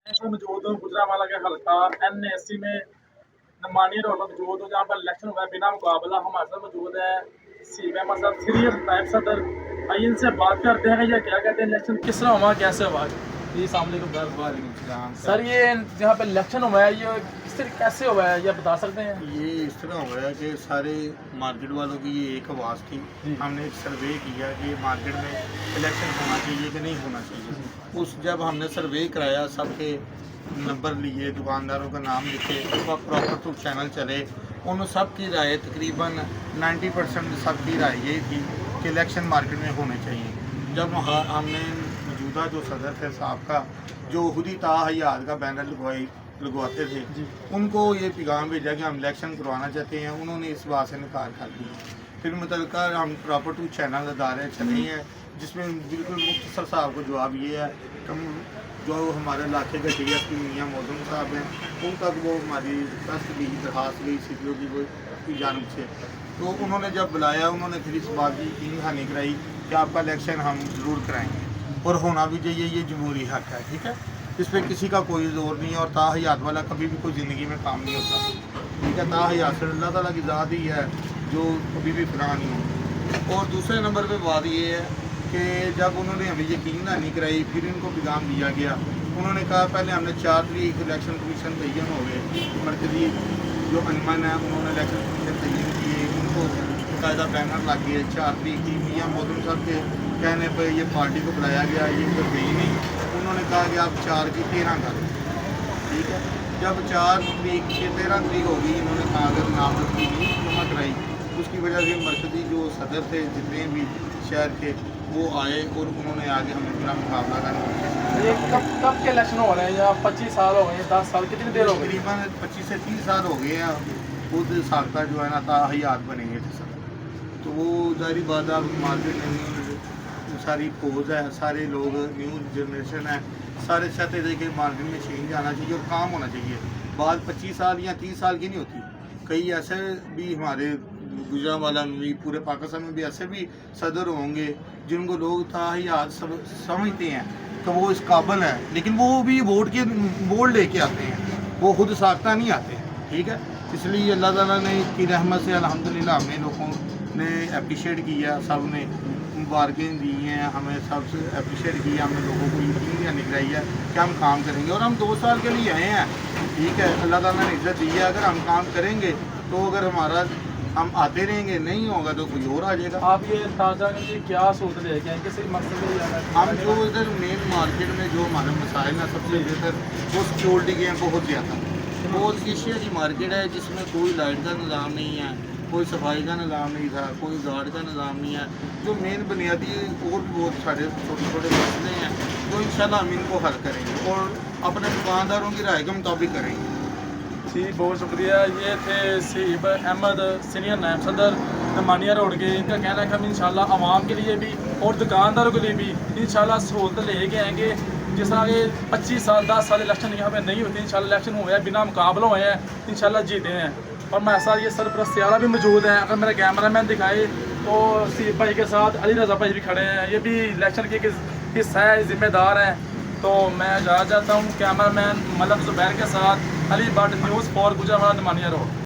इसमें मौजूद हूँ गुजरांवाला के हल्का NAC में नमानी रोड पर मौजूद हूँ, जहाँ पर इलेक्शन हुआ है बिना मुकाबला। हमारे साथ मौजूद है सीएम अहमद साहब, सीनियर नायब सदर। आइए इनसे बात करते हैं कि ये क्या कहते हैं, इलेक्शन किस तरह हुआ, कैसे हुआ। जी अस्सलाम वालेकुम सर, ये जहाँ पे इलेक्शन हुआ है ये किस तरह कैसे हुआ है, ये बता सकते हैं। ये इस तरह हुआ है कि सारे मार्केट वालों की ये एक आवाज़ थी। हमने एक सर्वे किया कि मार्केट में इलेक्शन होना चाहिए कि नहीं होना चाहिए। उस जब हमने सर्वे कराया, सबके नंबर लिए, दुकानदारों का नाम लिखे, प्रॉपर टू चैनल चले, उन सब की राय तकरीबन 90% सबकी राय यही थी कि इलेक्शन मार्केट में होने चाहिए। जब हमने मौजूदा जो सदर थे साहब का, जो खुद ही ताहयात का बैनर लगवाते थे, उनको ये पैगाम भेजा कि हम इलेक्शन करवाना चाहते हैं। उन्होंने इस बात से इनकार कर दिया। फिर मुतलका हम प्रॉपर टू चैनल अदारे चले हैं, जिसमें बिल्कुल मुख्तसर साहब को जवाब ये है कि जो हमारे इलाके के DSP मियाँ मौजूद साहब हैं, उन तक वो हमारी दरख्वास्त गई CPO की जानब से। तो उन्होंने जब बुलाया, उन्होंने फिर इस बात की यकीन दहानी कराई कि आपका इलेक्शन हम ज़रूर कराएँगे और होना भी चाहिए, ये जमहूरी हक़ है। ठीक है, इस पर किसी का कोई जोर नहीं है। और ताहयात वाला कभी भी कोई ज़िंदगी में काम नहीं होता। ठीक है, ताहयात से अल्लाह ताला की ज़ात ही है जो कभी भी फना नहीं हो। और दूसरे नंबर पे बात ये है कि जब उन्होंने हमें यकीन नहीं कराई, फिर इनको पैगाम दिया गया। उन्होंने कहा पहले हमने 4 तारीख इलेक्शन कमीशन तयन हो गए, मरकजी जो अनमन है उन्होंने इलेक्शन कमीशन तयन किए, उनको बाकायदा बैनर लग गए। 4 तारीख की मियाँ मौजूद साहब के कहने पर ये पार्टी को बुलाया गया, ये तो गई नहीं। उन्होंने कहा कि आप 4 की 13 करें। ठीक है, जब 4 तारीख से 13 तारीख होगी, इन्होंने कहा अगर नामजदगी नहीं जमा कराई, उसकी वजह से मरकजी जो सदर थे जितने भी शहर के, वो आए और उन्होंने आगे हमें पूरा मुकाबला करने की कोशिश की। ये कब के इलेक्शन हो रहे हैं, या 25 साल हो गए, 10 साल, कितनी देर हो गई। तकरीबन 25 से 30 साल हो गए हैं। खुद साख्ता जो है ना ताहयात बनेंगे थे सर। तो वो जारी बात है, मार्केट में सारी पोज है, सारे लोग न्यू जनरेशन है, सारे चाहते थे कि मार्केट में चेंज आना चाहिए और काम होना चाहिए। बात 25 साल या 30 साल की नहीं होती। कई ऐसे भी हमारे गुजरांवाला में भी, पूरे पाकिस्तान में भी ऐसे भी सदर होंगे जिनको लोग ताहयात समझते हैं कि वो इस काबिल है, लेकिन वो भी वोट लेके आते हैं, वो खुद साख्ता नहीं आते। ठीक है, इसलिए अल्लाह ताला ने की रहमत से अल्हम्दुलिल्लाह हमने लोगों ने अप्रिशिएट किया, सब ने मुबारकें दी हैं, हमें सबसे अप्रिशिएट किया, हमने लोगों को यकीन निकलाई है कि हम काम करेंगे। और हम 2 साल के लिए आए हैं। ठीक है, अल्लाह ताला ने इज्जत दी है। अगर हम काम करेंगे तो अगर हमारा हम आते रहेंगे, नहीं होगा तो कोई और आ जाएगा। आप ये ताज़ा करके क्या सोच रहे हैं, किसी मकसद में जाना है। हम जो इधर मेन मार्केट में जो हमारे मसाइल हैं, सबसे बेहतर वो सिक्योरिटी के हैं, बहुत ज़्यादा। बहुत एशिया की मार्केट है जिसमें कोई लाइट का निज़ाम नहीं है, कोई सफाई का निज़ाम नहीं था, कोई गार्ड का निज़ाम नहीं है। जो मेन बुनियादी और भी बहुत सारे छोटे छोटे मसले हैं, तो इंशाल्लाह हम इनको हल करेंगे और अपने दुकानदारों की राय के मुताबिक करेंगे। जी बहुत शुक्रिया। ये थे सीएम अहमद, सीनियर नायब सदर नमानिया रोड के। इनका कहना है कि हम इंशाल्लाह आवाम के लिए भी और दुकानदारों के लिए भी इंशाल्लाह सहूलत लेके आएंगे। जिस तरह के 25 साल 10 साल इलेक्शन यहाँ पे नहीं होती, इंशाल्लाह इलेक्शन हुए हैं, बिना मुकाबलों हुए हैं, इंशाल्लाह जीते हैं। और मेरे साथ ये सरपरस्त सियारा भी मौजूद हैं। अगर मेरा कैमरा मैन दिखाए तो सीएम भाई के साथ अली रज़ा भाई भी खड़े हैं, ये भी इलेक्शन के हिस्सा है, जिम्मेदार हैं। तो मैं जा जाता हूँ कैमरा मैन मलक ज़ुबैर के साथ, अली बट न्यूज़ फॉर गुजरांवाला नमानिया रोड।